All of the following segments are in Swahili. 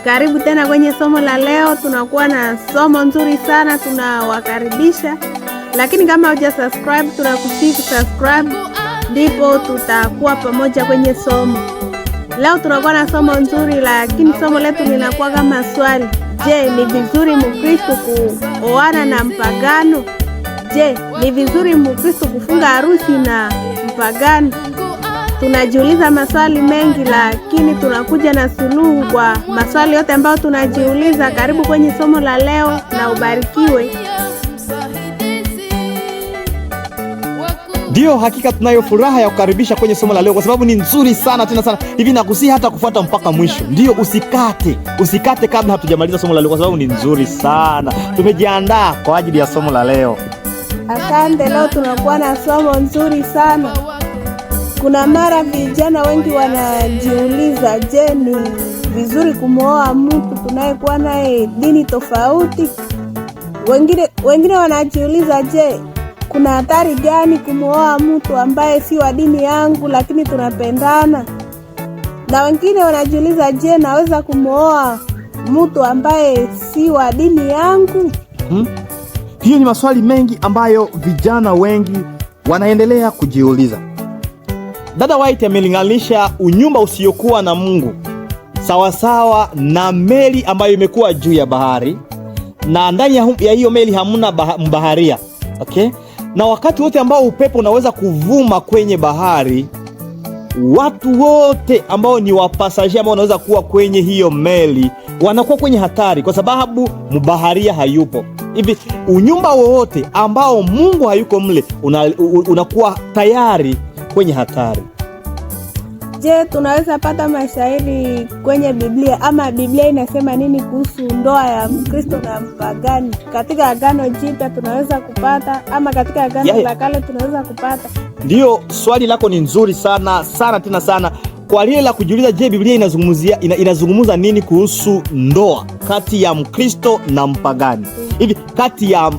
Karibu tena kwenye somo la leo. Tunakuwa na somo nzuri sana, tunawakaribisha. Lakini kama huja subscribe, tunakusihi subscribe, ndipo tutakuwa pamoja kwenye somo. Leo tunakuwa na somo nzuri, lakini somo letu linakuwa kama swali. Je, ni vizuri Mkristo kuoana na mpagano? Je, ni vizuri Mkristo kufunga harusi na mpagano? Tunajiuliza maswali mengi, lakini tunakuja na suluhu kwa maswali yote ambayo tunajiuliza. Karibu kwenye somo la leo na ubarikiwe. Ndio, hakika tunayo furaha ya kukaribisha kwenye somo la leo kwa sababu ni nzuri sana tena sana. Hivi nakusihi hata kufuata mpaka mwisho. Ndio, usikate kabla hatujamaliza somo la leo kwa sababu ni nzuri sana. Tumejiandaa kwa ajili ya somo la leo. Asante, leo tunakuwa na somo nzuri sana. Kuna mara vijana wengi wanajiuliza, je, ni vizuri kumwoa mtu tunayekuwa naye dini tofauti? Wengine wanajiuliza, je, kuna hatari gani kumwoa mtu ambaye si wa dini yangu lakini tunapendana? Na wengine wanajiuliza, je, naweza kumwoa mtu ambaye si wa dini yangu? Hiyo ni maswali mengi ambayo vijana wengi wanaendelea kujiuliza. Dada White amelinganisha unyumba usiokuwa na Mungu sawasawa na meli ambayo imekuwa juu ya bahari, na ndani ya hiyo meli hamuna mbaharia. Okay? Na wakati wote ambao upepo unaweza kuvuma kwenye bahari, watu wote ambao ni wapasaji ambao wanaweza kuwa kwenye hiyo meli wanakuwa kwenye hatari kwa sababu mbaharia hayupo. Hivi unyumba wowote ambao Mungu hayuko mle unakuwa tayari kwenye hatari. Je, tunaweza pata mashairi kwenye Biblia, ama Biblia inasema nini kuhusu ndoa ya Mkristo na mpagani? Katika Agano Jipya tunaweza kupata, ama katika Agano la Kale tunaweza kupata? Ndio, swali lako ni nzuri sana sana tena sana. Kwa lile la kujiuliza, je, Biblia inazungumza nini kuhusu ndoa kati ya Mkristo na mpagani? Hivi kati ya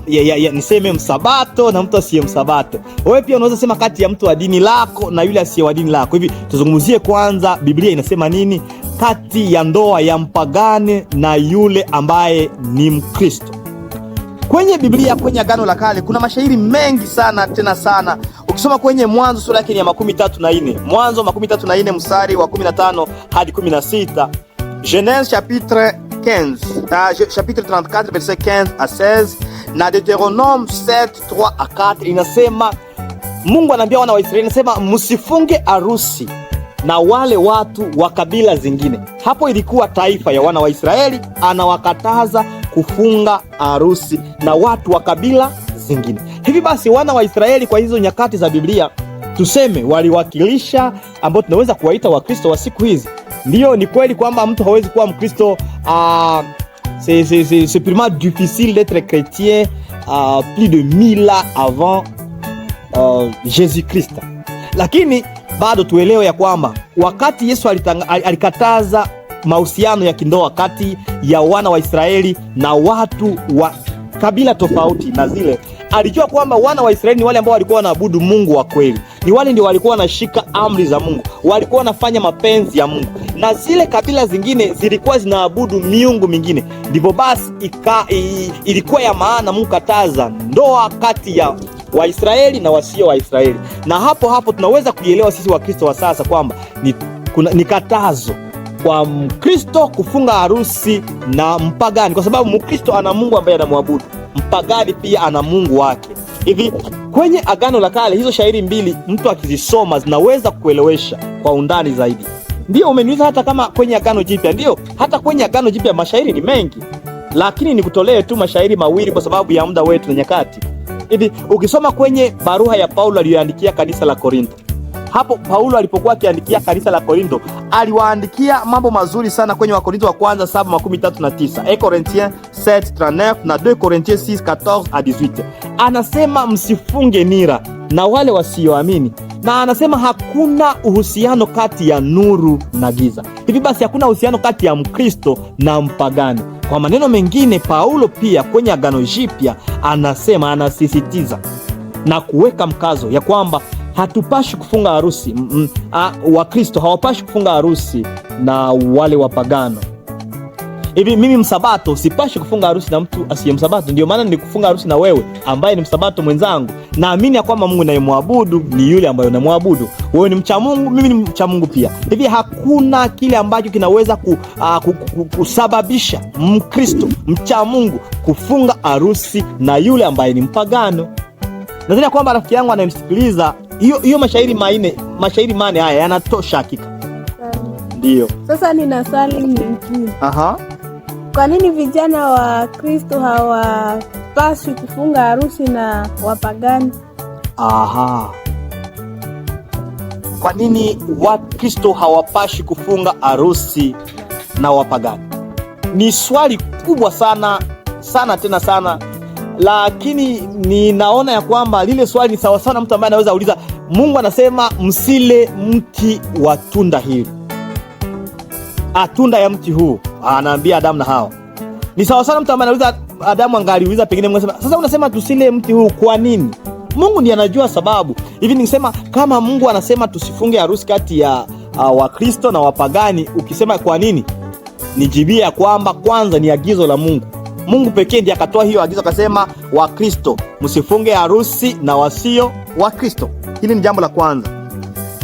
niseme msabato na mtu asiye msabato. Wewe pia unaweza sema kati ya mtu wa dini lako na yule asiye wa dini lako. Hivi tuzungumzie kwanza Biblia inasema nini kati ya ndoa ya mpagani na yule ambaye ni Mkristo. Kwenye Biblia, kwenye Agano la Kale kuna mashairi mengi sana tena sana. Ukisoma kwenye Mwanzo sura yake ni ya 34. Mwanzo 34 mstari wa 15 hadi 16. Genèse chapitre 15, chapitre 34 verset 15 à 16, na Deutéronome 7 3 à 4 inasema, Mungu anaambia wana wa Israeli, anasema msifunge harusi na wale watu wa kabila zingine. Hapo ilikuwa taifa ya wana wa Israeli, anawakataza kufunga harusi na watu wa kabila zingine. Hivi basi wana wa Israeli kwa hizo nyakati za Biblia, tuseme waliwakilisha ambao tunaweza kuwaita Wakristo wa siku hizi. Ndio, ni kweli kwamba mtu hawezi kuwa Mkristo, c'est vraiment difficile d'être chrétien plus de 1000 ans avant Jésus-Christ. Lakini bado tuelewe ya kwamba wakati Yesu alikataza mahusiano ya kindoa kati ya wana wa Israeli na watu wa kabila tofauti na zile, alijua kwamba wana wa Israeli ni wale ambao walikuwa wanaabudu Mungu wa kweli. Ni wale ndio walikuwa wanashika amri za Mungu, walikuwa wanafanya mapenzi ya Mungu, na zile kabila zingine zilikuwa zinaabudu miungu mingine. Ndivyo basi ilikuwa ya maana Mungu kataza ndoa kati ya Waisraeli na wasio Waisraeli. Na hapo tunaweza kuielewa sisi Wakristo wa sasa kwamba ni katazo kwa Mkristo kufunga harusi na mpagani, kwa sababu Mkristo ana Mungu ambaye anamwabudu, mpagani pia ana Mungu wake. Hivi kwenye Agano la Kale hizo shairi mbili mtu akizisoma zinaweza kuelewesha kwa undani zaidi. Ndio, umeniuliza hata kama kwenye Agano Jipya. Ndio, hata kwenye Agano Jipya mashairi ni mengi, lakini nikutolee tu mashairi mawili kwa sababu ya muda wetu na nyakati. Hivi ukisoma kwenye barua ya Paulo aliyoandikia kanisa la Korintho, hapo Paulo alipokuwa akiandikia kanisa la Korintho aliwaandikia mambo mazuri sana kwenye Wakorintho wa kwanza 7:39, 1 Corinthiens 7:39 na 2 Corinthiens 6:14 à 18. Anasema msifunge nira na wale wasioamini, na anasema hakuna uhusiano kati ya nuru na giza. Hivi basi hakuna uhusiano kati ya Mkristo na mpagani. Kwa maneno mengine, Paulo pia kwenye Agano Jipya anasema, anasisitiza na kuweka mkazo ya kwamba hatupashi kufunga harusi, Wakristo hawapashi kufunga harusi na wale wapagano. Hivi mimi msabato sipashi kufunga harusi na mtu asiye msabato. Ndio maana nikufunga harusi na wewe ambaye ni msabato mwenzangu. Naamini ya kwamba Mungu nayemwabudu ni yule ambaye unamwabudu. Wewe ni mcha Mungu, mimi ni mcha Mungu pia. Hivi hakuna kile ambacho kinaweza kusababisha Mkristo mcha Mungu kufunga harusi na yule ambaye ni mpagano. Nadhani kwamba rafiki yangu ananisikiliza, hiyo mashairi mane haya yanatosha hakika. Ndio. Sasa nina swali lingine. Kwa nini vijana wa Kristo hawapaswi kufunga harusi na wapagani? Kwa nini Wakristo hawapashi kufunga harusi na wapagani? Ni swali kubwa sana sana tena sana, lakini ninaona ya kwamba lile swali ni sawa sana mtu ambaye anaweza uliza, Mungu anasema msile mti wa tunda hili. Tunda ya mti huu anaambia Adamu na Hawa. Ni sawa sana mtu ambaye anauliza, Adamu angaliuliza pengine Mungu anasema, sasa unasema tusile mti huu kwa nini? Mungu ndiye anajua sababu. Hivi ningesema kama Mungu anasema tusifunge harusi kati ya Wakristo na wapagani, ukisema kwa nini? Nijibia kwamba kwanza ni agizo la Mungu. Mungu pekee ndiye akatoa hiyo agizo, akasema Wakristo msifunge harusi na wasio Wakristo. Hili ni jambo la kwanza.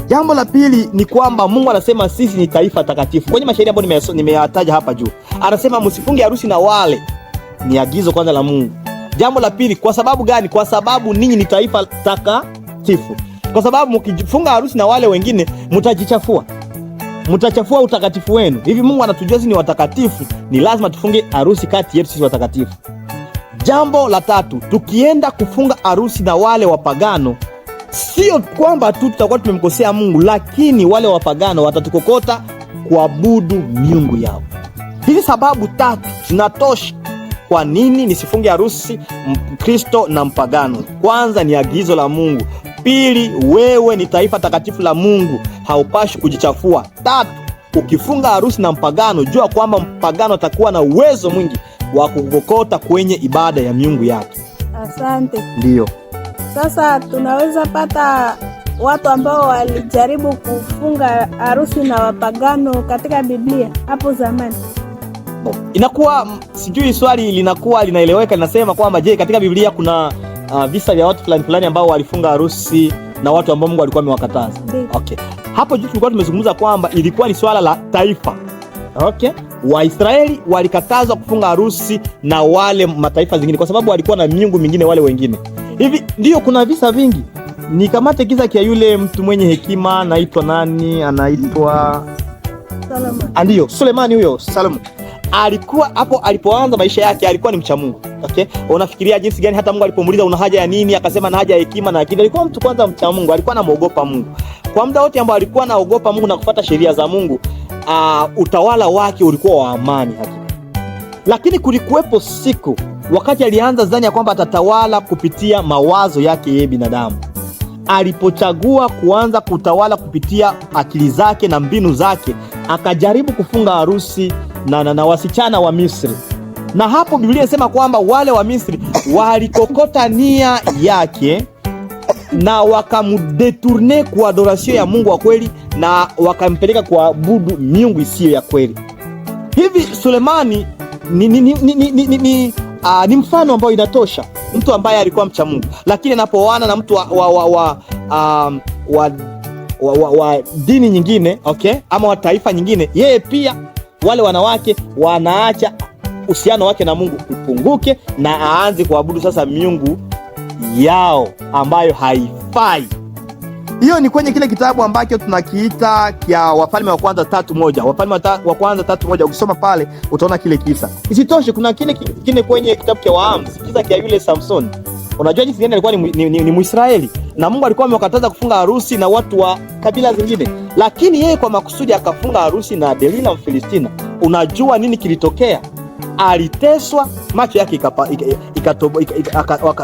Jambo la pili ni kwamba Mungu anasema sisi ni taifa takatifu. Kwenye mashairi ambayo nimeyataja hapa juu, anasema msifunge harusi na wale. Ni agizo kwanza la Mungu. Jambo la pili, kwa sababu gani? Kwa sababu ninyi ni taifa takatifu. Kwa sababu mkifunga harusi na wale wengine mtajichafua. Mtachafua utakatifu wenu. Hivi Mungu anatujua sisi ni watakatifu, ni lazima tufunge harusi kati yetu sisi watakatifu. Jambo la tatu, tukienda kufunga harusi na wale wapagano, sio kwamba tu tutakuwa tumemkosea Mungu, lakini wale wapagano watatukokota kuabudu miungu yao. Hizi sababu tatu zinatosha kwa nini nisifunge harusi Mkristo na mpagano. Kwanza ni agizo la Mungu. Pili, wewe ni taifa takatifu la Mungu, haupashi kujichafua. Tatu, ukifunga harusi na mpagano, jua kwamba mpagano atakuwa na uwezo mwingi wa kukokota kwenye ibada ya miungu yake. Asante. Ndio. Sasa tunaweza pata watu ambao walijaribu kufunga harusi na wapagano katika Biblia hapo zamani. Inakuwa sijui swali linakuwa linaeleweka, linasema kwamba je, katika Biblia kuna visa vya watu fulani ambao walifunga harusi na watu ambao Mungu alikuwa amewakataza? Okay. Hapo juu tulikuwa tumezungumza kwamba ilikuwa ni swala la taifa. Okay? Waisraeli walikatazwa kufunga harusi na wale mataifa zingine kwa sababu walikuwa na miungu mingine wale wengine. Hivi ndio kuna visa vingi. Nikamate kisa kia yule mtu mwenye hekima, anaitwa nani? Anaitwa Solomon. Ndio, Sulemani huyo, Solomon. Alikuwa hapo alipoanza maisha yake alikuwa ni mcha Mungu. Okay? Unafikiria jinsi gani hata Mungu alipomuuliza una haja ya nini, akasema na haja ya hekima na akili. Alikuwa mtu kwanza mcha Mungu, alikuwa anamuogopa Mungu. Kwa muda wote ambao alikuwa anaogopa Mungu na kufuata sheria za Mungu, utawala wake ulikuwa wa amani hakika. Lakini kulikuwepo siku wakati alianza zani ya kwamba atatawala kupitia mawazo yake yeye binadamu. Alipochagua kuanza kutawala kupitia akili zake na mbinu zake, akajaribu kufunga harusi na wasichana wa Misri. Na hapo Biblia inasema kwamba wale wa Misri walikokota nia yake na wakamdetourner kwa adoration ya Mungu wa kweli na wakampeleka kuabudu miungu isiyo ya kweli. Hivi Sulemani ni mfano ambao inatosha mtu ambaye alikuwa mcha Mungu, lakini anapoana na mtu wa dini nyingine, okay, ama wa taifa nyingine, yeye pia wale wanawake wanaacha uhusiano wake na Mungu upunguke na aanze kuabudu sasa miungu yao ambayo haifai. Hiyo ni kwenye kile kitabu ambacho tunakiita kia Wafalme wa Kwanza 3:1. Wafalme wa Kwanza 3:1, ukisoma pale utaona kile kisa. Isitoshe kuna kile kwenye kitabu cha Waamuzi, kisa kia yule Samson. Unajua jinsi gani alikuwa ni Mwisraeli na Mungu alikuwa amewakataza kufunga harusi na watu wa kabila zingine, lakini yeye kwa makusudi akafunga harusi na Delila Mfilistina. Unajua nini kilitokea? Aliteswa, macho yake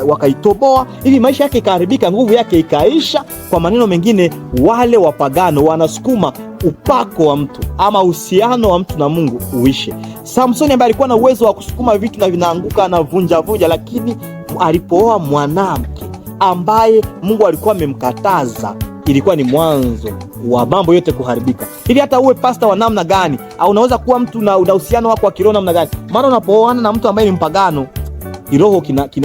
wakaitoboa, hivi maisha yake ikaharibika, nguvu yake ikaisha. Kwa maneno mengine, wale wapagano wanasukuma upako wa mtu ama uhusiano wa mtu na Mungu uishe. Samsoni ambaye alikuwa na uwezo wa kusukuma vitu na vinaanguka na vunja, lakini alipooa mwanamke ambaye Mungu alikuwa amemkataza, ilikuwa ni mwanzo wa mambo yote kuharibika. Hivi hata uwe pasta wa namna gani, au unaweza kuwa mtu na uhusiano wako wa kiroho namna gani, maana unapooana na mtu ambaye ni mpagano, kiroho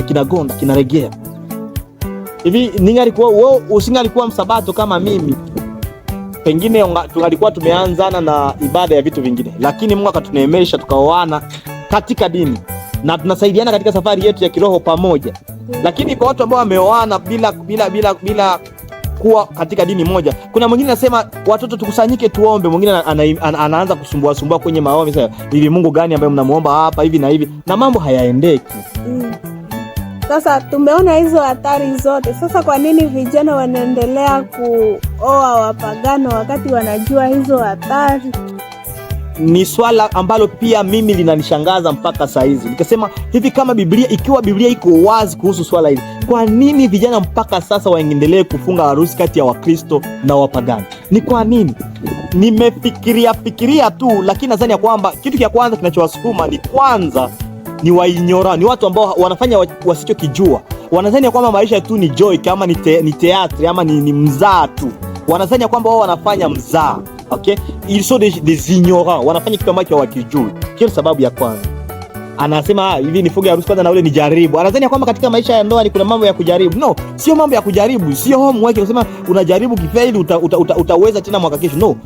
kinagonda, kinaregea. Hivi wewe usingalikuwa msabato kama mimi, pengine tungalikuwa tumeanzana na ibada ya vitu vingine, lakini Mungu akatuneemesha tukaoana katika dini na tunasaidiana katika safari yetu ya kiroho pamoja. Lakini kwa watu ambao wameoana bila kuwa katika dini moja, kuna mwingine anasema watoto tukusanyike tuombe, mwingine anaanza kusumbua kwenye maombi. Sasa hivi Mungu gani ambaye mnamuomba hapa hivi na hivi, na mambo hayaendeki. Sasa tumeona hizo hatari zote. Sasa kwa nini vijana wanaendelea kuoa wapagano wakati wanajua hizo hatari? Ni swala ambalo pia mimi linanishangaza mpaka saa hizi. Nikasema hivi, kama ikiwa Biblia iko wazi kuhusu swala hili, kwa nini vijana mpaka sasa waendelee kufunga harusi kati ya Wakristo na wapagani? Ni kwa nini? Nimefikiria tu, lakini nadhani ya kwamba kitu cha kwanza kinachowasukuma ni wainyora, ni watu ambao wanafanya wasichokijua. Wanadhani ya kwamba maisha tu ni joy, kama ni teatri ama ni mzaa tu. Wanadhani ya kwamba wao wanafanya mzaa. Okay? Ils sont des ignorants. Wanafanya kitu ambacho hawakijui. Hiyo sababu ya kwanza. Anasema hivi, nifunge harusi kwanza na ule ni jaribu. Anadhani ya kwamba katika maisha ya ndoa ni kuna mambo ya kujaribu. No, sio mambo ya kujaribu. Sio homework unasema unajaribu kifaili utaweza tena mwaka kesho. No.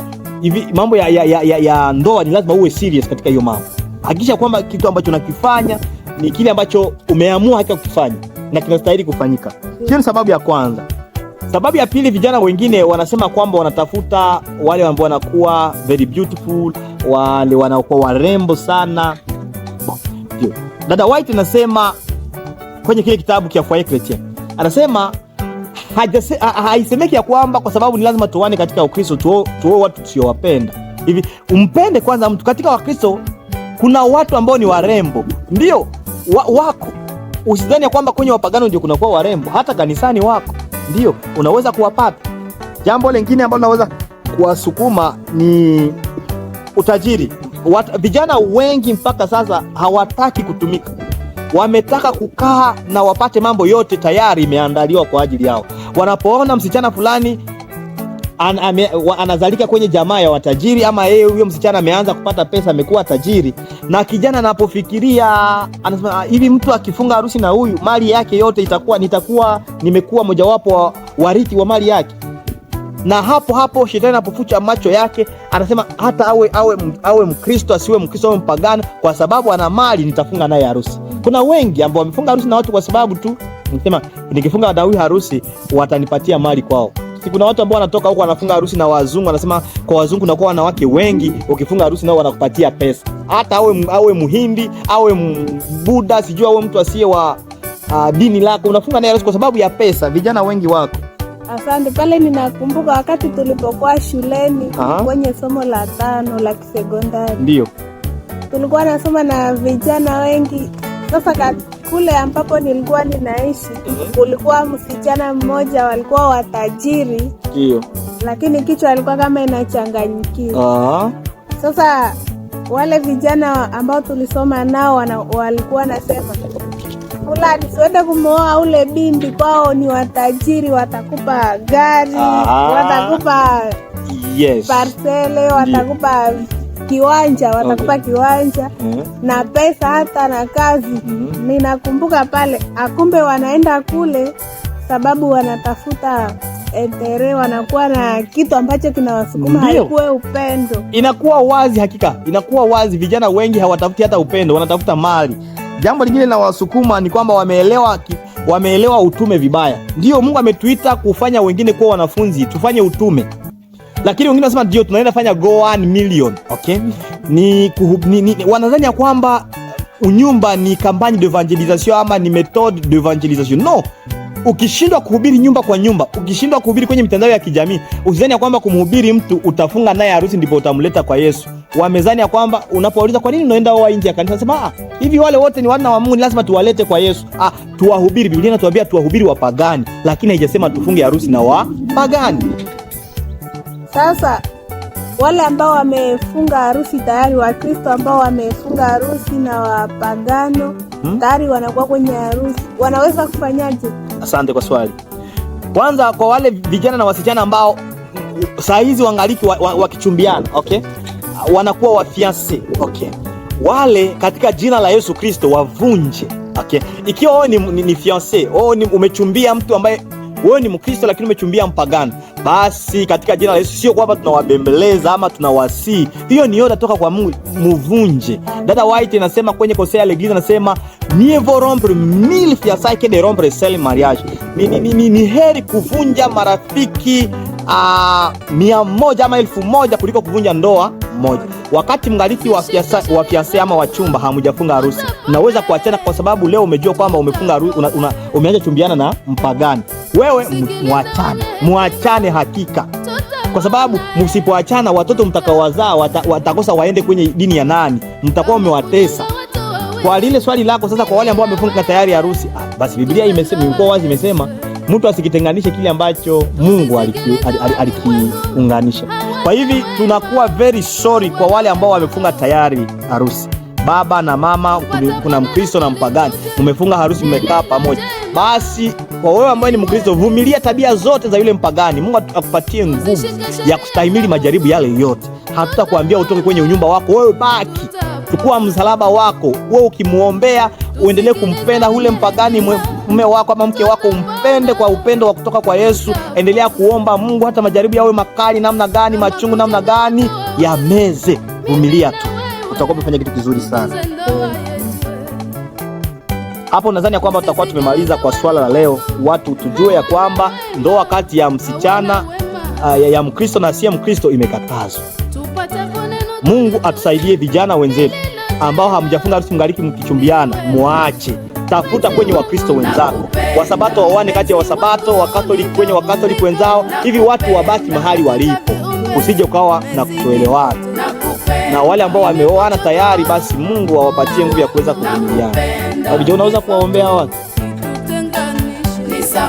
Hivi mambo ya ndoa ni lazima uwe serious katika hiyo mambo. Hakikisha kwamba kitu ambacho unakifanya ni kile ambacho umeamua hata kukifanya na kinastahili kufanyika. Hiyo ni sababu ya kwanza. Sababu ya pili, vijana wengine wanasema kwamba wanatafuta wale ambao wanakuwa very beautiful, wale wanakuwa warembo sana. Dada White anasema kwenye kile kitabu cha Foyer Chrétien, anasema haisemeki ya kwamba kwa sababu ni lazima tuone katika Ukristo tuoe watu tusiowapenda. Hivi umpende kwanza mtu. Katika Wakristo kuna watu ambao ni warembo, ndio wako. Usidhani ya kwamba kwenye wapagano ndio kunakuwa warembo, hata kanisani wako, ndio unaweza kuwapata. Jambo lingine ambalo naweza kuwasukuma ni utajiri. Vijana wengi mpaka sasa hawataki kutumika, wametaka kukaa na wapate mambo yote tayari imeandaliwa kwa ajili yao. Wanapoona msichana fulani anazalika kwenye jamaa ya watajiri, ama yeye huyo msichana ameanza kupata pesa, amekuwa tajiri, na kijana anapofikiria anasema hivi, mtu akifunga harusi na huyu, mali yake yote nimekuwa mojawapo wa warithi wa mali yake. Na hapo shetani anapofucha macho yake, anasema hata awe Mkristo asiwe Mkristo au mpagano, kwa sababu ana mali nitafunga naye harusi. Kuna wengi ambao wamefunga harusi na watu kwa sababu tu nasema nikifunga na huyu harusi watanipatia mali kwao. Kuna watu ambao wanatoka huko wanafunga harusi na wazungu, wanasema kwa wazungu na kwa wanawake wengi, ukifunga harusi nao wanakupatia pesa. Hata awe Muhindi, awe Buddha, sijui awe mtu asiye wa dini lako, unafunga naye harusi kwa sababu ya pesa. Vijana wengi wako. Asante. Pale ninakumbuka wakati tulipokuwa shuleni kwenye somo la 5 la kisekondari. Ndio. Tulikuwa nasoma na vijana wengi. Sasa kule ambapo nilikuwa ninaishi, kulikuwa msichana mmoja, walikuwa watajiri. Ndio. Lakini kichwa alikuwa kama inachanganyikiwa. Sasa wale vijana ambao tulisoma nao walikuwa nasema, fulani siwende kumooa ule binti, kwao ni watajiri, watakupa gari, watakupa parcele, watakupa kiwanja, watakupa kiwanja na pesa hata na kazi. Ninakumbuka pale, akumbe wanaenda kule sababu wanatafuta entere, wanakuwa na kitu ambacho kinawasukuma, haikuwe upendo. Inakuwa wazi, hakika inakuwa wazi, vijana wengi hawatafuti hata upendo, wanatafuta mali. Jambo lingine la wasukuma ni kwamba wameelewa utume vibaya. Ndio Mungu ametuita kufanya wengine kuwa wanafunzi, tufanye utume. Lakini wengine wanasema ndio tunaenda fanya go 1 million. Okay? Wanadhani ya kwamba unyumba ni campagne d'evangelisation ama ni méthode d'evangelisation. No. Ukishindwa kuhubiri nyumba kwa nyumba, ukishindwa kuhubiri kwenye mitandao ya kijamii, usidhani ya kwamba kumhubiri mtu utafunga naye harusi ndipo utamleta kwa Yesu. Wamezani ya kwamba unapouliza kwa nini unaenda wao nje ya kanisa, nasema hivi wale wote ni wana wa Mungu, lazima tuwalete kwa Yesu. Tuwahubiri. Biblia inatuambia tuwahubiri wapagani, lakini haijasema tufunge harusi na wapagani. Sasa wale ambao wamefunga harusi tayari, Wakristo ambao wamefunga harusi na wapagano tayari wanakuwa kwenye harusi, wanaweza kufanyaje? Asante kwa swali. Kwanza kwa wale vijana na wasichana ambao saa hizi wangaliki wakichumbiana, okay? Wanakuwa wafiance, okay? Wale katika jina la Yesu Kristo wavunje, okay? Ikiwa wewe ni fiance, wewe umechumbia mtu ambaye wewe ni Mkristo lakini umechumbia mpagani, basi katika jina la Yesu, sio kwamba tunawabembeleza ama tunawasii, hiyo ni yote toka kwa Mungu, muvunje. Dada White anasema kwenye Conseil à l'Église, anasema mieux vaut rompre 1000 fiançailles que de rompre seul mariage. Ni heri kuvunja marafiki 100 ama 1000 kuliko kuvunja ndoa moja. Wakati mngaliki wa fiancé ama wachumba hamujafunga harusi, naweza kuachana kwa sababu leo umejua kwamba umefunga harusi, umeanza chumbiana na mpagani. Wewe muachane hakika, kwa sababu msipoachana watoto mtakaowazaa watakosa waende kwenye dini ya nani? Mtakuwa umewatesa. Kwa lile swali lako sasa, kwa wale ambao wamefunga tayari harusi, basi Biblia imekuwa wazi, imesema mtu asikitenganishe kile ambacho Mungu alikiunganisha. Kwa hivi tunakuwa very sorry kwa wale ambao wamefunga tayari harusi. Baba na mama, kuna Mkristo na mpagani, mmefunga harusi, mmekaa pamoja. Basi kwa wewe ambaye ni Mkristo, vumilia tabia zote za yule mpagani. Mungu akupatie nguvu ya kustahimili majaribu yale yote. Hatutakwambia utoke kwenye unyumba wako, wewe baki. Chukua msalaba wako, wewe ukimuombea, uendelee kumpenda ule mpagani mume wako ama mke wako, umpende kwa upendo wa kutoka kwa Yesu. Endelea kuomba Mungu, hata majaribu yawe makali namna gani, machungu namna gani, yameze. Vumilia tu, utakuwa umefanya kitu kizuri sana. Hapo nadhani kwamba tutakuwa tumemaliza kwa swala la leo. Watu tujue ya kwamba ndoa kati ya msichana ya Mkristo na asiye Mkristo imekatazwa. Mungu atusaidie vijana wenzetu ambao hamjafunga harusi mngaliki mkichumbiana, muache. Tafuta kwenye Wakristo wenzako. Wasabato waone kati ya Wasabato, Wakatoliki kwenye Wakatoliki wenzao, ili watu wabaki mahali walipo. Usije ukawa na kutoelewana. Na wale ambao wameoana tayari, basi Mungu awapatie nguvu ya kuweza kuvumiliana. Hapo unaweza kuwaombea watu.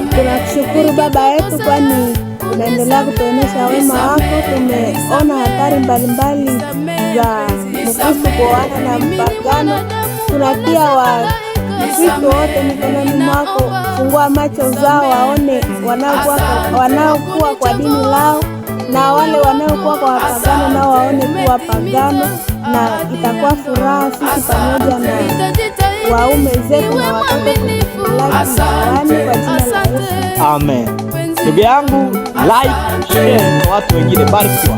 Tunakushukuru Baba yetu, kwani unaendelea kutuonyesha wema wako. Tumeona hatari mbalimbali za Mkristo kuoana na mpagano. Tunatia Wakristo wote mikononi mwako. Fungua macho zao waone wanaokuwa kwa dini lao, na wale wanaokuwa kwa wapagano nao waone kuwa pagano, na itakuwa furaha sisi pamoja na waume zetu na watoto kufurahi kwa jina la Yesu. Amen. Ndugu yangu, like, share kwa watu wengine. Barikiwa.